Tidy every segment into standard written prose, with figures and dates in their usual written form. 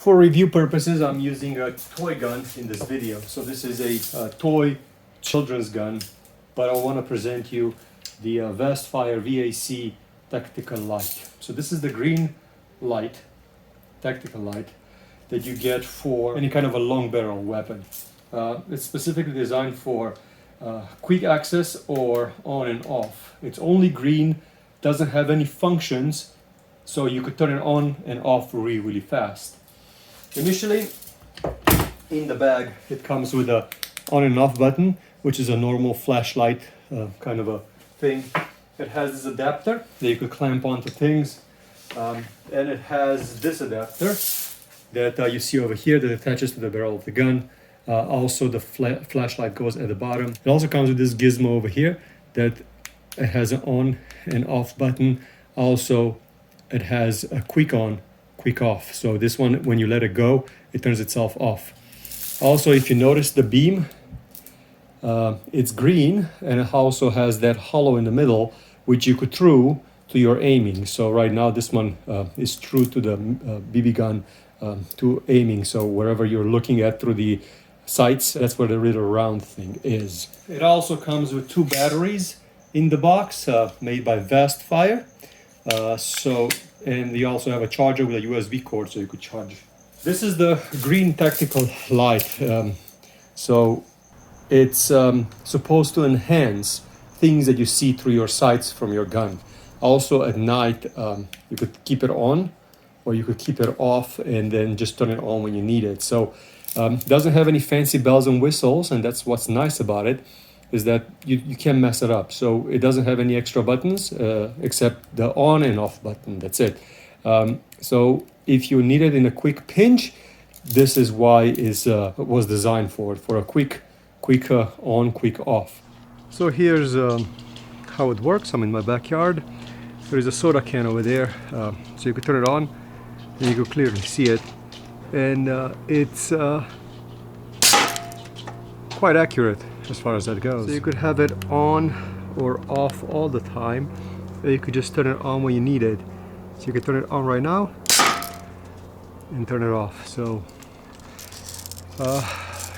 For review purposes, I'm using a toy gun in this video. So this is a toy children's gun, but I want to present you the Vastfire VAC tactical light. So this is the green light, tactical light, that you get for any kind of a long barrel weapon. It's specifically designed for quick access or on and off. It's only green, doesn't have any functions, so you could turn it on and off really fast. Initially, in the bag, it comes with a on and off button, which is a normal flashlight kind of a thing. It has this adapter that you could clamp onto things, and it has this adapter that you see over here that attaches to the barrel of the gun. Also, the flashlight goes at the bottom. It also comes with this gizmo over here that it has an on and off button. Also, it has a quick on, quick off. So this one, when you let it go, it turns itself off. Also, if you notice the beam, it's green, and it also has that hollow in the middle, which you could true to your aiming. So right now, this one is true to the BB gun to aiming. So wherever you're looking at through the sights, that's where the little round thing is. It also comes with 2 batteries in the box, made by Vastfire. And you also have a charger with a USB cord, so you could charge. This is the green tactical light. So it's supposed to enhance things that you see through your sights from your gun. Also at night, you could keep it on, or you could keep it off and then just turn it on when you need it. So doesn't have any fancy bells and whistles, and that's what's nice about it, is that you can't mess it up. So it doesn't have any extra buttons except the on and off button. That's it. So if you need it in a quick pinch, this is why it was designed for a quick on, quick off. So here's how it works. I'm in my backyard. There is a soda can over there, so you could turn it on and you could clearly see it, and it's quite accurate as far as that goes. So you could have it on or off all the time, or you could just turn it on when you need it. So you could turn it on right now and turn it off. So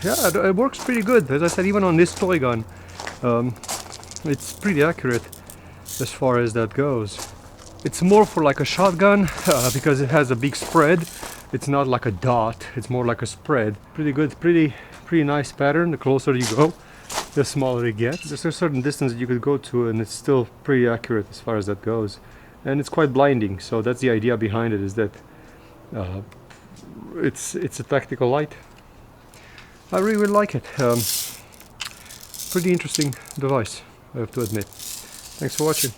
yeah, it works pretty good. As I said, even on this toy gun, it's pretty accurate as far as that goes. It's more for like a shotgun because it has a big spread. It's not like a dot, it's more like a spread. Pretty good, pretty nice pattern. The closer you go, the smaller it gets. There's a certain distance that you could go to, and it's still pretty accurate as far as that goes. And it's quite blinding, so that's the idea behind it, is that it's a tactical light. I really like it. Pretty interesting device, I have to admit. Thanks for watching.